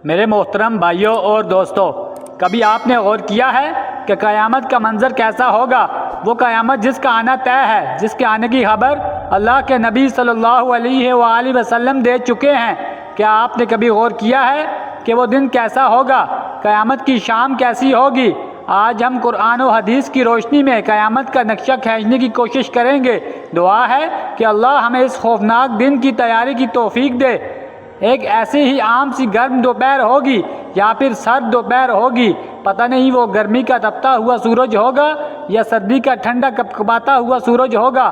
میرے محترم بھائیوں اور دوستوں، کبھی آپ نے غور کیا ہے کہ قیامت کا منظر کیسا ہوگا؟ وہ قیامت جس کا آنا طے ہے، جس کے آنے کی خبر اللہ کے نبی صلی اللہ علیہ وآلہ وسلم دے چکے ہیں۔ کیا آپ نے کبھی غور کیا ہے کہ وہ دن کیسا ہوگا؟ قیامت کی شام کیسی ہوگی؟ آج ہم قرآن و حدیث کی روشنی میں قیامت کا نقشہ کھینچنے کی کوشش کریں گے۔ دعا ہے کہ اللہ ہمیں اس خوفناک دن کی تیاری کی توفیق دے۔ ایک ایسی ہی عام سی گرم دوپہر ہوگی یا پھر سرد دوپہر ہوگی، پتہ نہیں وہ گرمی کا تپتا ہوا سورج ہوگا یا سردی کا ٹھنڈا کپکپاتا ہوا سورج ہوگا۔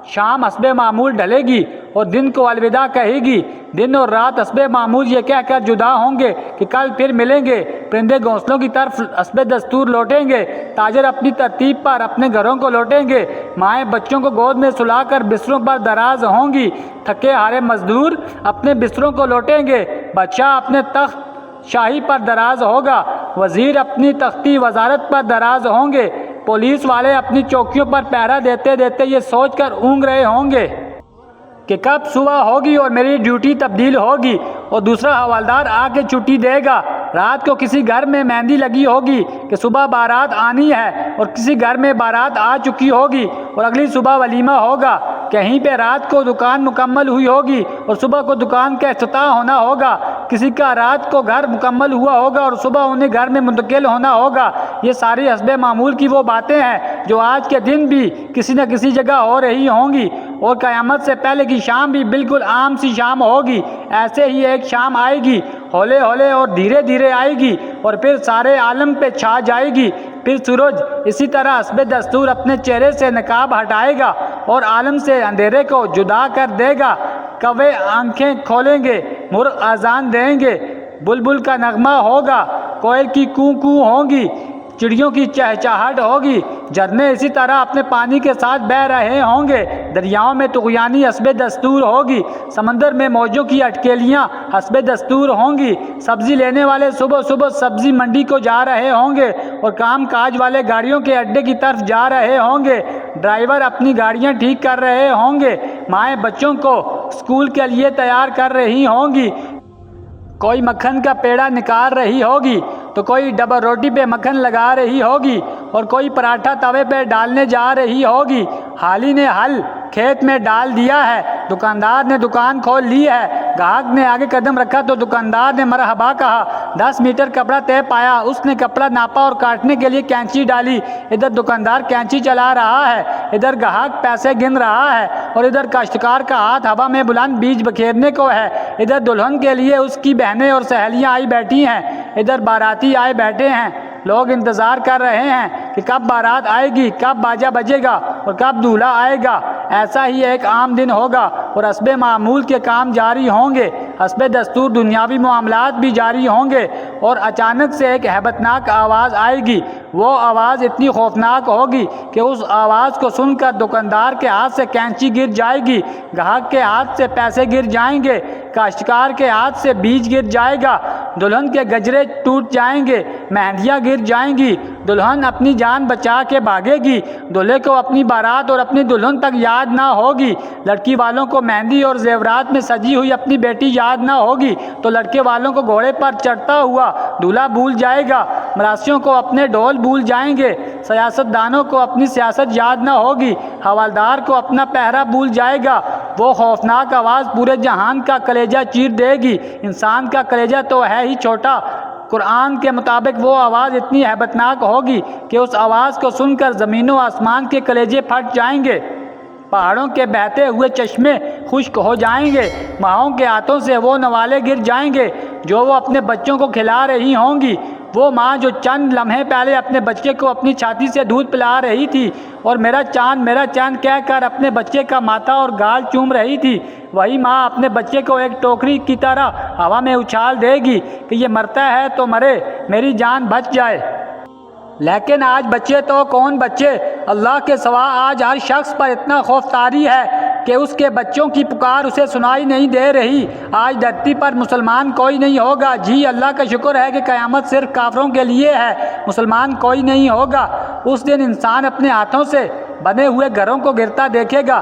شام حسب معمول ڈھلے گی اور دن کو الوداع کہے گی۔ دن اور رات حسب معمول یہ کہہ کر جدا ہوں گے کہ کل پھر ملیں گے۔ پرندے گھونسلوں کی طرف حسب دستور لوٹیں گے، تاجر اپنی ترتیب پر اپنے گھروں کو لوٹیں گے، مائیں بچوں کو گود میں سلا کر بستروں پر دراز ہوں گی، تھکے ہارے مزدور اپنے بستروں کو لوٹیں گے، بادشاہ اپنے تخت شاہی پر دراز ہوگا، وزیر اپنی تختی وزارت پر دراز ہوں گے، پولیس والے اپنی چوکیوں پر پہرا دیتے دیتے یہ سوچ کر اونگ رہے ہوں گے کہ کب صبح ہوگی اور میری ڈیوٹی تبدیل ہوگی اور دوسرا حوالدار آ کے چھٹی دے گا۔ رات کو کسی گھر میں مہندی لگی ہوگی کہ صبح بارات آنی ہے اور کسی گھر میں بارات آ چکی ہوگی اور اگلی صبح ولیمہ ہوگا۔ کہیں پہ رات کو دکان مکمل ہوئی ہوگی اور صبح کو دکان کا افتتاح ہونا ہوگا۔ کسی کا رات کو گھر مکمل ہوا ہوگا اور صبح انہیں گھر میں منتقل ہونا ہوگا۔ یہ ساری حسب معمول کی وہ باتیں ہیں جو آج کے دن بھی کسی نہ کسی جگہ ہو رہی ہوں گی، اور قیامت سے پہلے کی شام بھی بالکل عام سی شام ہوگی۔ ایسے ہی ایک شام آئے گی، ہولے ہولے اور دھیرے دھیرے آئے گی اور پھر سارے عالم پہ چھا جائے گی۔ پھر سورج اسی طرح حسب دستور اپنے چہرے سے نقاب ہٹائے گا اور عالم سے اندھیرے کو جدا کر دے گا۔ کوے آنکھیں کھولیں گے، مرغ اذان دیں گے، بلبل کا نغمہ ہوگا، کوئل کی کوں کوں ہوگی، چڑیوں کی چہچہاہٹ ہوگی، جھرنے اسی طرح اپنے پانی کے ساتھ بہہ رہے ہوں گے، دریاؤں میں طغیانی حسب دستور ہوگی، سمندر میں موجوں کی اٹکیلیاں حسب دستور ہوں گی، سبزی لینے والے صبح صبح سبزی منڈی کو جا رہے ہوں گے اور کام کاج والے گاڑیوں کے اڈے کی طرف جا رہے ہوں گے، ڈرائیور اپنی گاڑیاں ٹھیک کر رہے ہوں گے، مائیں بچوں کو اسکول کے لیے تیار کر رہی ہوں گی، کوئی مکھن کا پیڑا نکال رہی ہوگی تو کوئی ڈبل روٹی پہ مکھن لگا رہی ہوگی اور کوئی پراٹھا توے پہ ڈالنے جا رہی ہوگی۔ حالی نے ہل کھیت میں ڈال دیا ہے، دکاندار نے دکان کھول لی ہے، گاہک نے آگے قدم رکھا تو دکاندار نے مرحبا کہا، 10 میٹر کپڑا طے پایا، اس نے کپڑا ناپا اور کاٹنے کے لیے کینچی ڈالی۔ ادھر دکاندار کینچی چلا رہا ہے، ادھر گاہک پیسے گن رہا ہے اور ادھر کاشتکار کا ہاتھ ہوا میں بلند بیج بکھیرنے کو ہے۔ ادھر دلہن کے لیے اس کی بہنیں اور سہیلیاں آئی بیٹھی ہیں، ادھر باراتی آئے بیٹھے ہیں۔ لوگ انتظار کر رہے ہیں کہ کب بارات آئے گی، کب باجا بجے گا اور کب دولہا آئے گا۔ ایسا ہی ایک عام دن ہوگا اور حسب معمول کے کام جاری ہوں گے، حسب دستور دنیاوی معاملات بھی جاری ہوں گے، اور اچانک سے ایک ہیبتناک آواز آئے گی۔ وہ آواز اتنی خوفناک ہوگی کہ اس آواز کو سن کر دکاندار کے ہاتھ سے کینچی گر جائے گی، گاہک کے ہاتھ سے پیسے گر جائیں گے، کاشتکار کے ہاتھ سے بیج گر جائے گا، دلہن کے گجرے ٹوٹ جائیں گے، مہندیاں گر جائیں گی، دلہن اپنی جان بچا کے بھاگے گی، دلہے کو اپنی بارات اور اپنی دلہن تک یاد نہ ہوگی، لڑکی والوں کو مہندی اور زیورات میں سجی ہوئی اپنی بیٹی یاد نہ ہوگی تو لڑکے والوں کو گھوڑے پر چڑھتا ہوا دولہا بھول جائے گا، مراسیوں کو اپنے ڈھول بھول جائیں گے، سیاست دانوں کو اپنی سیاست یاد نہ ہوگی، حوالدار کو اپنا پہرا بھول جائے گا۔ وہ خوفناک آواز پورے جہان کا کلیجہ چیر دے گی۔ انسان کا کلیجہ تو ہے ہی چھوٹا، قرآن کے مطابق وہ آواز اتنی ہیبتناک ہوگی کہ اس آواز کو سن کر زمین و آسمان کے کلیجے پھٹ جائیں گے، پہاڑوں کے بہتے ہوئے چشمے خشک ہو جائیں گے، ماؤں کے ہاتھوں سے وہ نوالے گر جائیں گے جو وہ اپنے بچوں کو کھلا رہی ہوں گی۔ وہ ماں جو چند لمحے پہلے اپنے بچے کو اپنی چھاتی سے دودھ پلا رہی تھی اور میرا چاند کہہ کر اپنے بچے کا ماتھا اور گال چوم رہی تھی، وہی ماں اپنے بچے کو ایک ٹوکری کی طرح ہوا میں اچھال دے گی کہ یہ مرتا ہے تو مرے، میری جان بچ جائے۔ لیکن آج بچے تو کون بچے، اللہ کے سوا آج ہر شخص پر اتنا خوف طاری ہے کہ اس کے بچوں کی پکار اسے سنائی نہیں دے رہی۔ آج دھرتی پر مسلمان کوئی نہیں ہوگا۔ جی اللہ کا شکر ہے کہ قیامت صرف کافروں کے لیے ہے، مسلمان کوئی نہیں ہوگا۔ اس دن انسان اپنے ہاتھوں سے بنے ہوئے گھروں کو گرتا دیکھے گا،